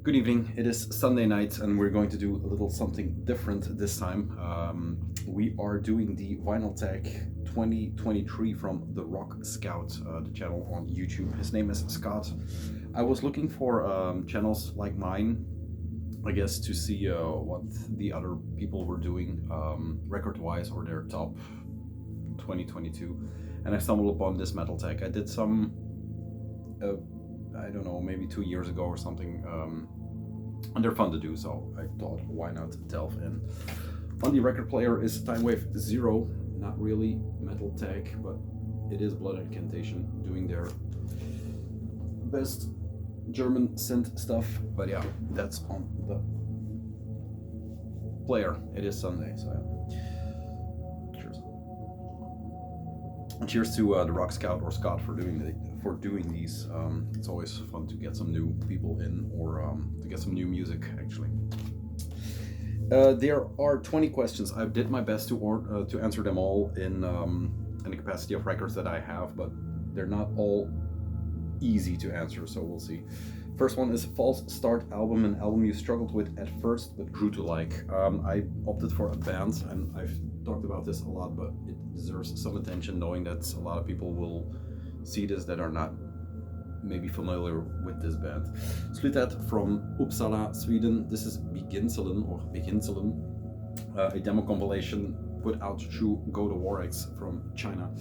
Good evening. It is Sunday night and we're going to do a little something different this time. We are doing the Vinyl Tech 2023 from the Rock Scout, the channel on YouTube. His name is Scott. I was looking for channels like mine, I guess, to see what the other people were doing record-wise, or their top 2022, and I stumbled upon this Metal Tech. I did some I don't know, maybe 2 years ago or something, and they're fun to do, so I thought, why not delve in. On the record player is Time Wave 0, not really Metal Tech, but it is Blood Incantation doing their best German synth stuff. But yeah, that's on the player. It is Sunday, so yeah. Cheers. And cheers to the Rock Scout or Scott for doing these. It's always fun to get some new people in, or to get some new music actually. There are 20 questions. I did my best to answer them all in the capacity of records that I have, but they're not all easy to answer, so we'll see. First one is false start album, an album you struggled with at first but grew to like. I opted for a band, and I've talked about this a lot, but it deserves some attention, knowing that a lot of people will see this that are not maybe familiar with this band. Slutet from Uppsala, Sweden. This is Begynnelsen, a demo compilation put out through WDM&RS from China.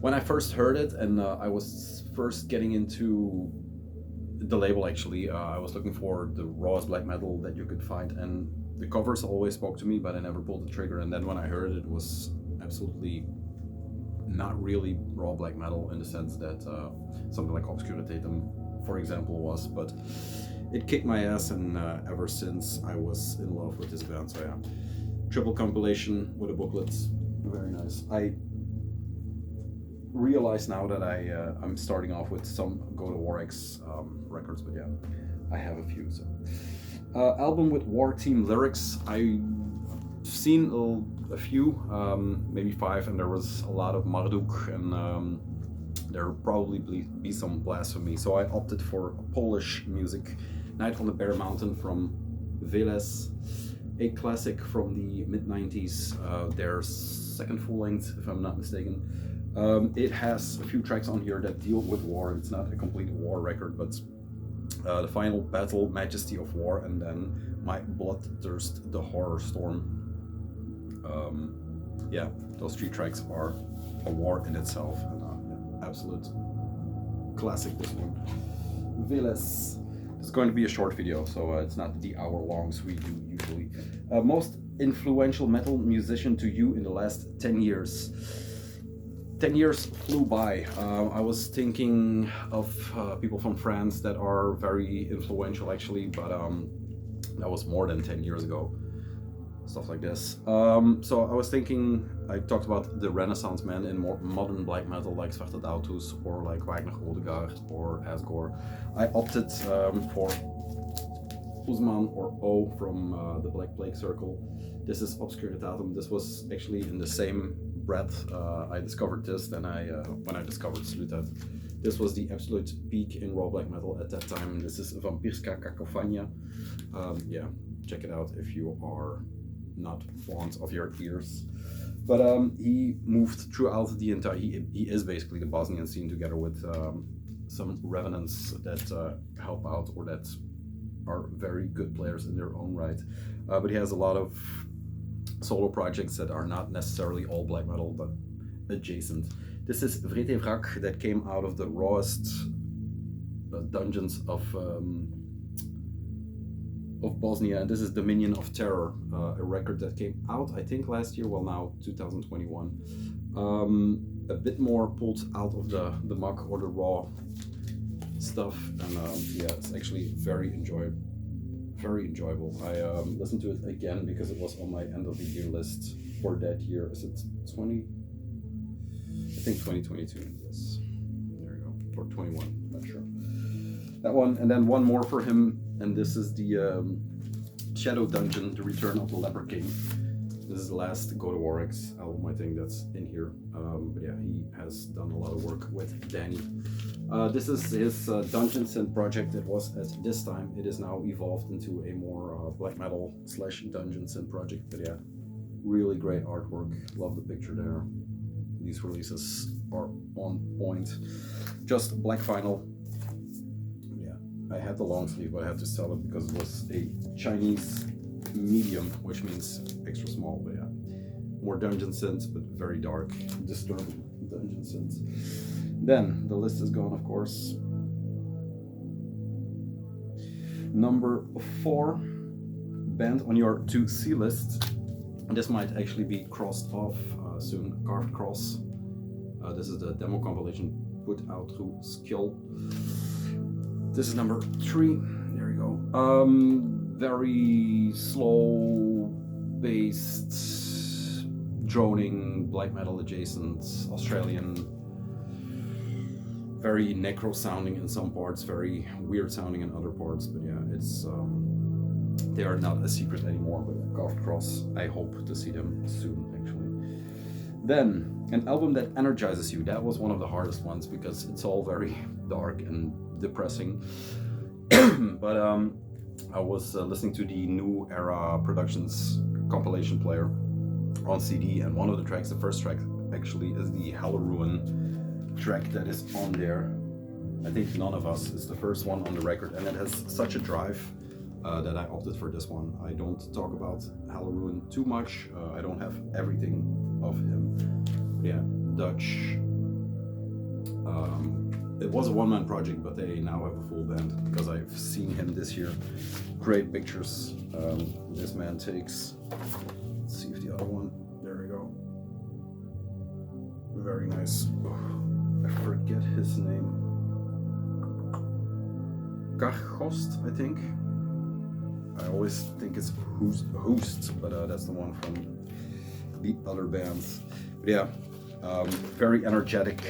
When I first heard it, and I was first getting into the label actually, I was looking for the rawest black metal that you could find, and the covers always spoke to me, but I never pulled the trigger. And then when I heard it, it was absolutely not really raw black metal in the sense that something like Obskuritatem, for example, was, but it kicked my ass, and ever since I was in love with this band. So yeah, triple compilation with a booklet, very nice. I realize now that I'm starting off with some WDM&RS records, but yeah, I have a few. So album with War Team lyrics, I've seen a few, maybe 5, and there was a lot of Marduk, and there'll probably be some blasphemy, so I opted for Polish music. Night on the Bare Mountain from Vetëvrakh, a classic from the mid-90s, their second full-length, if I'm not mistaken. It has a few tracks on here that deal with war. It's not a complete war record, but the final battle, Majesty of War, and then My Bloodthirst, the Horror Storm. Yeah, those 3 tracks are a war in itself, and yeah, absolute classic, this one. Vetëvrakh. It's going to be a short video, so it's not the hour-longs we do usually. Most influential metal musician to you in the last 10 years. 10 years flew by. I was thinking of people from France that are very influential actually, but that was more than 10 years ago. Stuff like this. So I was thinking, I talked about the Renaissance men in more modern black metal like Swartadauþuz or like Wagner Odegaard or Azgor. I opted for Usman or O from the Black Plague Circle. This is Obskuritatem. This was actually in the same breath I discovered this than when I discovered Slutet. This was the absolute peak in raw black metal at that time. This is Vampirska Cacophania. Yeah, check it out if you are not fond of your ears. But he moved throughout the entire, he is basically the Bosnian scene, together with some revenants that help out, or that are very good players in their own right. But he has a lot of solo projects that are not necessarily all black metal, but adjacent. This is Vetëvrakh, that came out of the rawest dungeons of Bosnia, and this is Dominion of Terror, a record that came out, I think, last year, well, now 2021. A bit more pulled out of the muck or the raw stuff, and yeah, it's actually very enjoyable. I listened to it again because it was on my end of the year list for that year. Is it 20? I think 2022. Yes, there you go. Or 21. Not sure. That one, and then one more for him, and this is the Shadow Dungeon, The Return of the Leper King. This is the last WDM&RS album, I think, that's in here. But yeah, he has done a lot of work with Danny. This is his Dungeon Synth project. It was at this time. It is now evolved into a more black metal / Dungeon Synth project. But yeah, really great artwork. Love the picture there. These releases are on point. Just black vinyl. Yeah, I had the long sleeve, but I had to sell it because it was a Chinese medium, which means extra small. But yeah, more Dungeon Synths, but very dark, disturbing Dungeon Synths. Then the list is gone, of course. Number 4 band on your to see list. This might actually be crossed off soon. Carved Cross. This is the demo compilation put out through Skill. This is number 3. There we go. Very slow based, droning, black metal adjacent, Australian. Very necro sounding in some parts, very weird sounding in other parts. But yeah, it's they are not a secret anymore. But Carved Cross, I hope to see them soon, actually. Then an album that energizes you. That was one of the hardest ones because it's all very dark and depressing. But I was listening to the New Era Productions compilation player on CD, and one of the tracks, the first track actually, is the Helleruin track that is on there. I think None of Us is the first one on the record, and it has such a drive that I opted for this one. I don't talk about Helleruin too much. I don't have everything of him. But yeah, Dutch. It was a one-man project, but they now have a full band because I've seen him this year. Great pictures this man takes. Let's see if the other one, there we go. Very nice. I forget his name. Gargost, I think. I always think it's Host, but that's the one from the other bands. But yeah, very energetic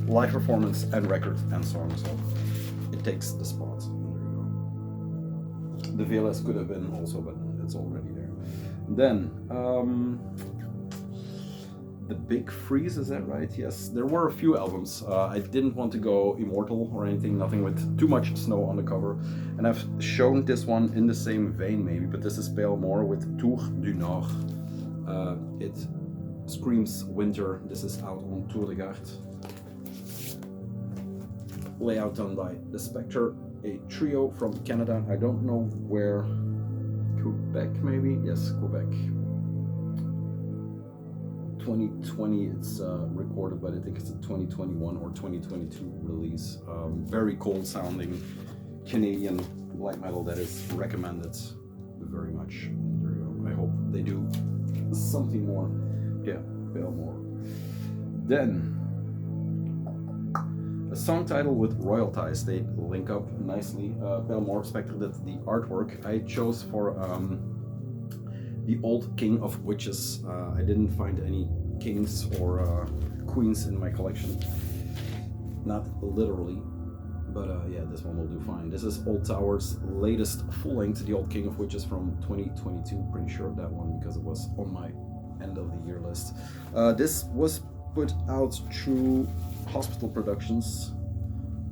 live performance and record and song, so it takes the spot. There you go. The VLS could have been also, but it's already there. Then the Big Freeze, is that right? Yes, there were a few albums. I didn't want to go immortal or anything, nothing with too much snow on the cover. And I've shown this one in the same vein maybe, but this is Pâlemort with Tour du Nord. It screams winter. This is out on Tour de Garde. Layout done by The Spectre, a trio from Canada. I don't know where. Quebec maybe? Yes, Quebec. 2020 it's recorded, but I think it's a 2021 or 2022 release. Very cold sounding Canadian black metal that is recommended very much. There you go. I hope they do something more. Yeah, Pâlemort. Then a song title with Royal Ties. They link up nicely. Pâlemort, Spectre did the artwork. I chose for the Old King of Witches. I didn't find any kings or queens in my collection. Not literally, but yeah, this one will do fine. This is Old Tower's latest full length, the Old King of Witches from 2022. Pretty sure of that one because it was on my end of the year list. This was put out through Hospital Productions.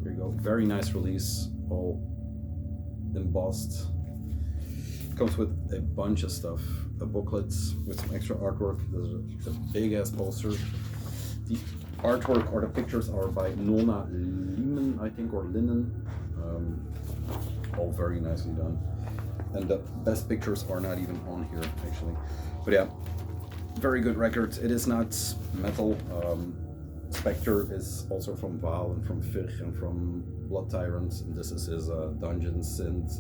There you go. Very nice release, all embossed. Comes with a bunch of stuff, a booklet with some extra artwork. There's a big ass poster. The artwork or the pictures are by Nona Lehman, I think, or Linnen. All very nicely done. And the best pictures are not even on here, actually. But yeah, very good record. It is not metal. Spectre is also from Val and from Filth and from Blood Tyrants, and this is his Dungeon Synth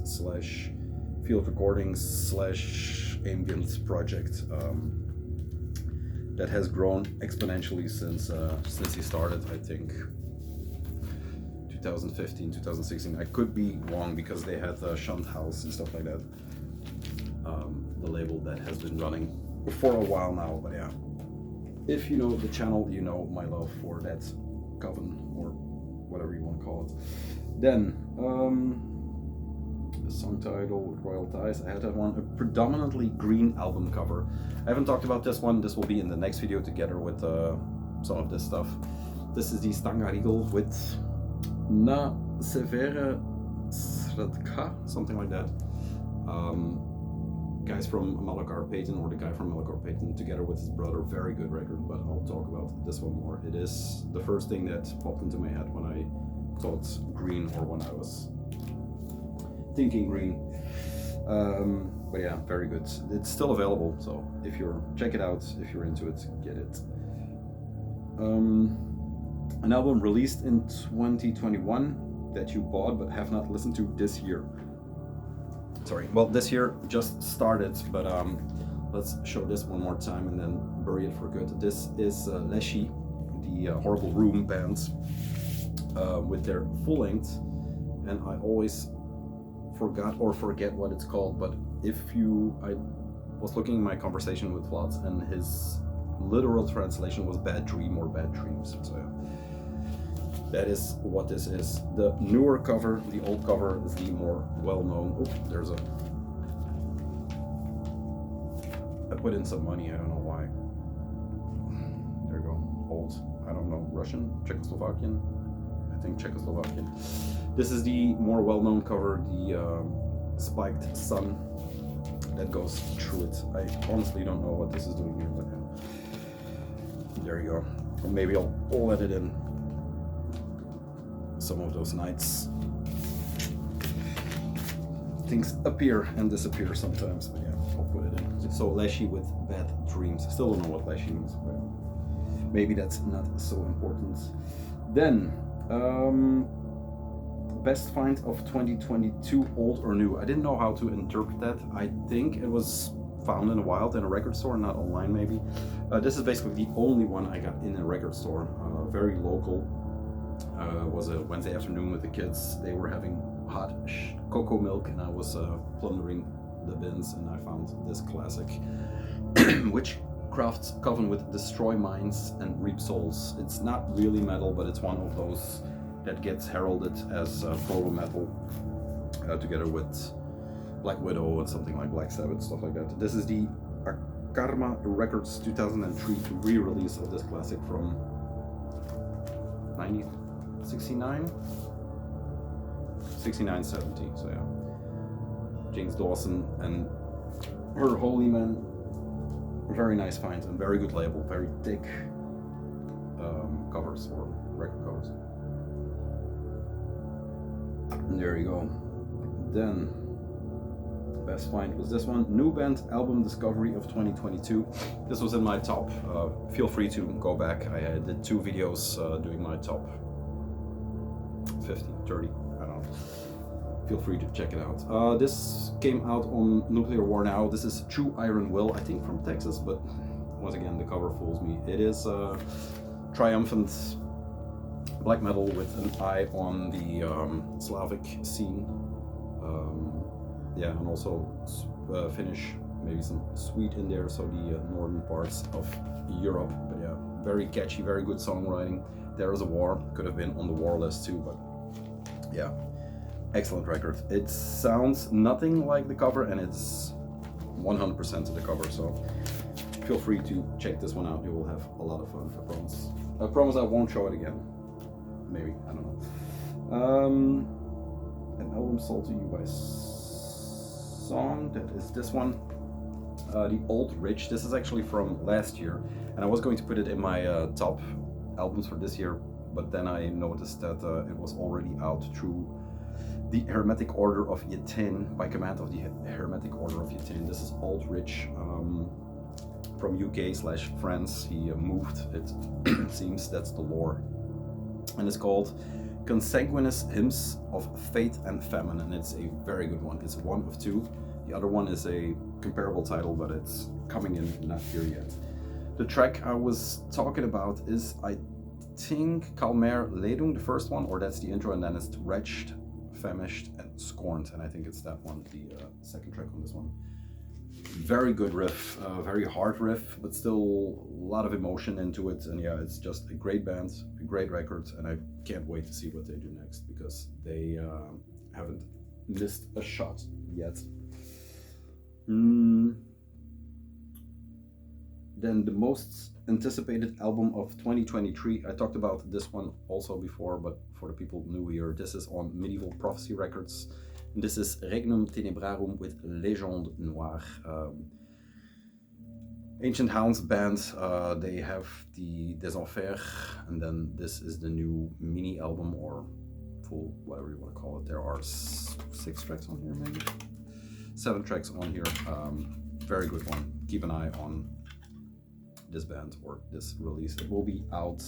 / field recordings / ambient project that has grown exponentially since he started. I think 2015, 2016. I could be wrong because they had Shunt House and stuff like that. The label that has been running for a while now, but yeah. If you know the channel, you know my love for that Coven, or whatever you want to call it. Then, a song title with royal ties. I had that one, a predominantly green album cover. I haven't talked about this one. This will be in the next video together with some of this stuff. This is the Stangarigel with Na Severe Srdca, something like that. Guys from Malachar-Payton, or the guy from Malachar-Payton, together with his brother, very good record, but I'll talk about this one more. It is the first thing that popped into my head when I thought green, or when I was thinking green. But yeah, very good. It's still available, so if you're, check it out. If you're into it, get it. An album released in 2021 that you bought but have not listened to this year. Sorry, well, this year just started, but let's show this one more time and then bury it for good. This is Leshiy, the Horrible Room band, with their full length, and I always forget what it's called, but I was looking in my conversation with Vlad, and his literal translation was Bad Dream or Bad Dreams, so yeah. That is what this is. The newer cover, the old cover, is the more well-known. Oh, there's a... I put in some money, I don't know why. There you go. Old, I don't know, Russian, Czechoslovakian? I think Czechoslovakian. This is the more well-known cover, the spiked sun that goes through it. I honestly don't know what this is doing here, but yeah. There you go. Or maybe I'll let it in. Some of those nights things appear and disappear sometimes, but yeah, I'll put it in. So Leshiy with Bad Dreams. I still don't know what Leshiy means, but maybe that's not so important. Then best find of 2022, old or new. I didn't know how to interpret that. I think it was found in the wild in a record store, not online maybe. This is basically the only one I got in a record store, very local. Was a Wednesday afternoon with the kids. They were having hot cocoa milk, and I was plundering the bins, and I found this classic Witchcraft's Coven with Destroy Minds and Reap Souls. It's not really metal, but it's one of those that gets heralded as proto metal, together with Black Widow and something like Black Sabbath, stuff like that. This is the Karma Records 2003 re-release of this classic from 69, 70, so yeah. James Dawson and her Holy Man. Very nice finds and very good label, very thick covers, or record covers. And there you go. Then best find was this one, New Band Album Discovery of 2022. This was in my top. Feel free to go back. I did 2 videos doing my top 50, 30, I don't know. Feel free to check it out. This came out on Nuclear War Now. This is True Iron Will, I think from Texas, but once again, the cover fools me. It is triumphant black metal with an eye on the Slavic scene. Yeah, and also Finnish, maybe some Swede in there, so the northern parts of Europe. But yeah, very catchy, very good songwriting. There is a War, could have been on the war list too, but yeah, excellent record. It sounds nothing like the cover, and it's 100% of the cover, so feel free to check this one out. You will have a lot of fun, I promise. I promise I won't show it again. Maybe, I don't know. An album sold to you by song, that is this one. The Old Rich. This is actually from last year, and I was going to put it in my top albums for this year, but then I noticed that it was already out through the Hermetic Order of Yetin, by command of the Hermetic Order of Yetin. This is Old Rich, from UK/France. He moved, it seems, that's the lore. And it's called Consanguineous Hymns of Faith and Famine, and it's a very good one. It's one of 2. The other one is a comparable title, but it's coming in, not here yet. The track I was talking about is, I think, Kalmer Ledung, the first one, or that's the intro, and then it's Wretched, Famished, and Scorned, and I think it's that one, the second track on this one. Very good riff, very hard riff, but still a lot of emotion into it, and yeah, it's just a great band, a great record, and I can't wait to see what they do next, because they haven't missed a shot yet. Then the most anticipated album of 2023. I talked about this one also before, but for the people new here, this is on Medieval Prophecy Records. And this is Regnum Tenebrarum with Légende Noire. Ancient Hounds band, they have the Des Enfers, and then this is the new mini album or full, whatever you want to call it. There are 6 tracks on here, maybe 7 tracks on here. Very good one. Keep an eye on this band or this release. It will be out,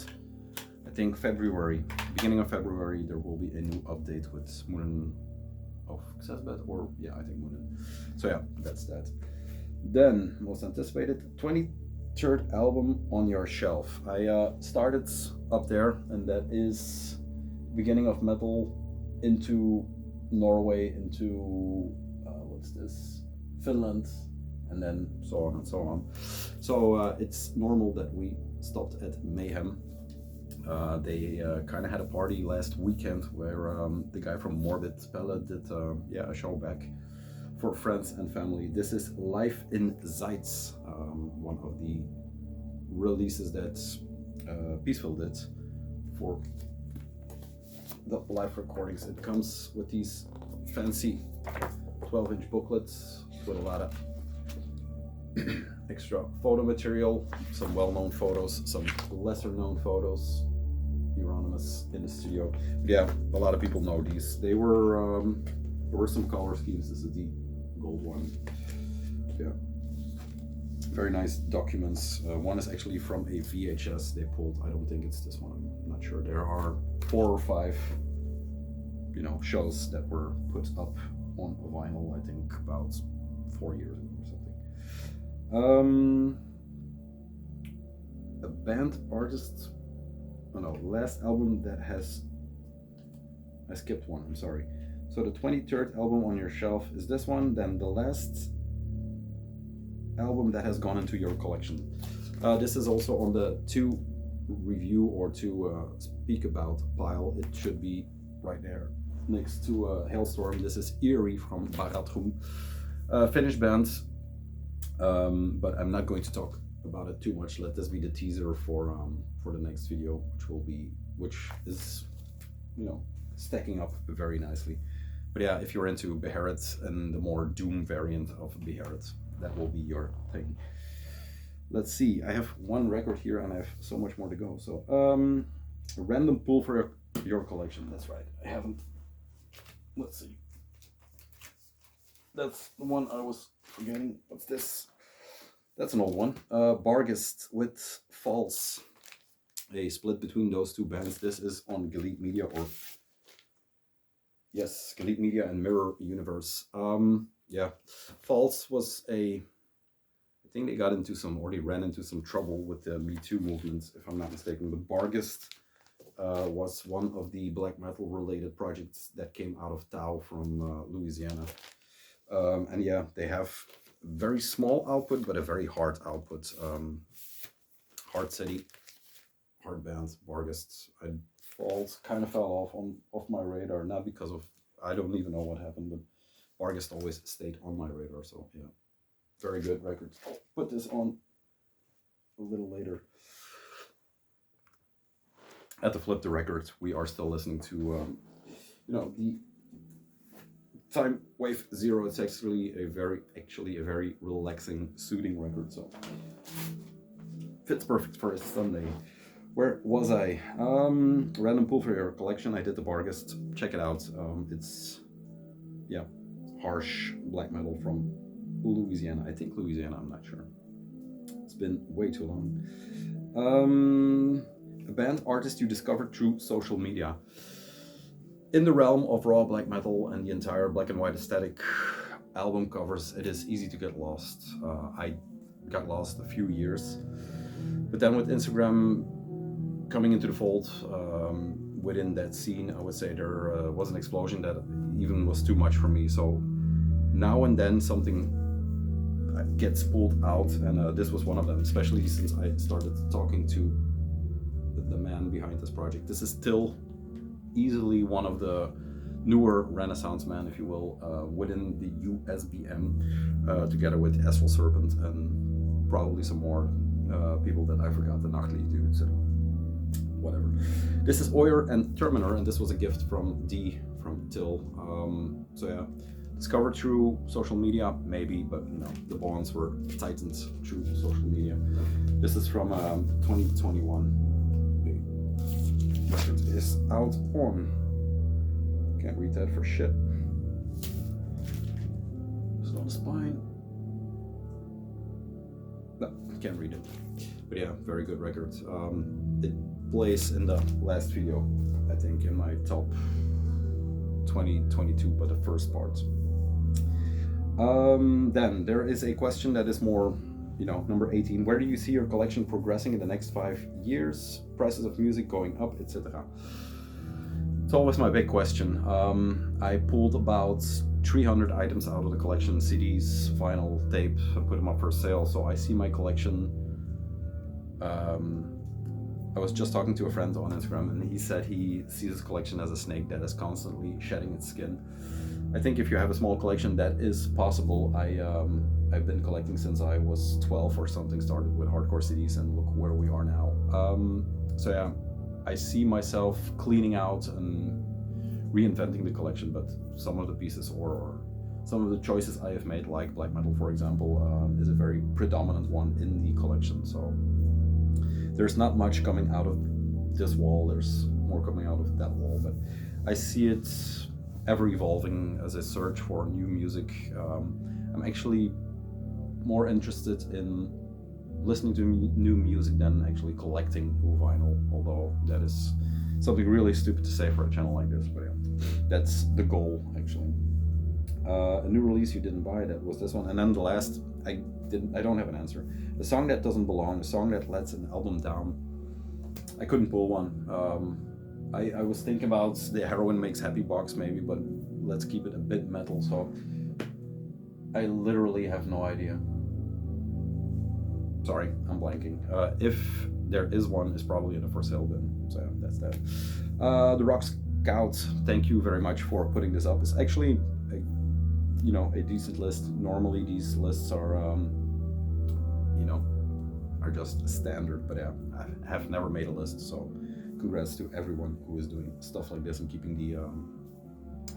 I think, February, beginning of February. There will be a new update with Moonen of Xesbet, or yeah, I think Moonen. So yeah, that's that. Then, most anticipated, 23rd album on your shelf. I started up there, and that is beginning of metal into Norway, into what's this, Finland, and then so on and so on. So it's normal that we stopped at Mayhem. They kind of had a party last weekend where the guy from Morbid Pelle did a show back for friends and family. This is Life in Zeitz, one of the releases that Peaceful did for the live recordings. It comes with these fancy 12-inch booklets with a lot of extra photo material, some well-known photos, some lesser-known photos. Euronymous in the studio. But yeah, a lot of people know these. They were there were some color schemes. This is the gold one. Yeah, very nice documents. One is actually from a VHS they pulled. I don't think it's this one. I'm not sure. There are 4 or 5, shows that were put up on vinyl. I think about 4 years ago or something. A band artist. Oh no, last album that has. I skipped one. I'm sorry. So the 23rd album on your shelf is this one, then the last album that has gone into your collection. This is also on the to review or to speak about pile. It should be right there next to Hailstorm. This is Eerie from Baratrum, Finnish band, but I'm not going to talk about it too much. Let this be the teaser for the next video, which is stacking up very nicely. But yeah, if you're into Beherit and the more doom variant of Beherit, that will be your thing. Let's see, I have one record here and I have so much more to go. So, a random pull for your collection. That's right, I haven't. Let's see. That's the one I was forgetting. What's this? That's an old one. Bargist with False. A split between those two bands. This is on Galit Media, or yes, Galit Media and Mirror Universe. Yeah, False was I think they got into some, or they ran into some trouble with the Me Too movement, if I'm not mistaken. But Bargist was one of the black metal related projects that came out of Tau from Louisiana. And yeah, they have very small output, but a very hard output. Hard city, hard bands, Bargist. False kind of fell off my radar, not because of, I don't even know what happened, but Bargist always stayed on my radar, so yeah. Very good record. I'll put this on a little later. At the Flip the Record, we are still listening to, the Time Wave Zero. It's actually a very relaxing, soothing record, so fits perfect for a Sunday. Where was I? Random pull for your collection. I did the Bargist. Check it out. It's, yeah, harsh black metal from Louisiana. I think Louisiana, I'm not sure. It's been way too long. A band artist you discovered through social media. In the realm of raw black metal and the entire black and white aesthetic, album covers, it is easy to get lost. I got lost a few years. But then with Instagram coming into the fold, within that scene, I would say there was an explosion that even was too much for me. So now and then something gets pulled out, and this was one of them, especially since I started talking to the man behind this project. This is still easily one of the newer Renaissance man, if you will, within the USBM, together with Astral Serpent and probably some more people that I forgot, the Nachtli dudes and whatever. This is Oyer and Terminer, and this was a gift from D from Till. So yeah, discovered through social media, maybe, but you know, the bonds were tightened through social media. This is from 2021. The record is out on. Can't read that for shit. It's on the spine. No, can't read it. But yeah, very good record. It plays in the last video, I think, in my top 2022, but the first part. Then there is a question that is more, you know, number 18. Where do you see your collection progressing in the next 5 years? Prices of music going up, etc. It's always my big question. I pulled about 300 items out of the collection, CDs, vinyl, tape, and put them up for sale. So I see my collection. I was just talking to a friend on Instagram, and he said he sees his collection as a snake that is constantly shedding its skin. I think if you have a small collection, that is possible. I've been collecting since I was 12 or something, started with hardcore CDs, and look where we are now. So yeah, I see myself cleaning out and reinventing the collection, but some of the pieces or some of the choices I have made, like black metal, for example, is a very predominant one in the collection. So there's not much coming out of this wall, there's more coming out of that wall, but I see it ever evolving as I search for new music. I'm actually more interested in listening to new music than actually collecting new vinyl, although that is something really stupid to say for a channel like this, but yeah, that's the goal actually. A new release you didn't buy, that was this one, and then the last, I don't have an answer. A song that doesn't belong, a song that lets an album down. I couldn't pull one. I was thinking about the Heroin Makes Happy box maybe, but let's keep it a bit metal, so I literally have no idea. Sorry, I'm blanking. If there is one, it's probably in the for sale bin, so yeah, that's that. The Rock Scout, thank you very much for putting this up. It's actually a decent list. Normally these lists are are just standard, but yeah, I have never made a list, so congrats to everyone who is doing stuff like this and keeping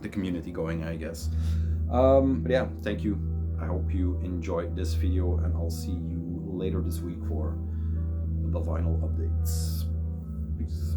the community going, I guess. But yeah, thank you. I hope you enjoyed this video, and I'll see you later this week for the vinyl updates. Peace.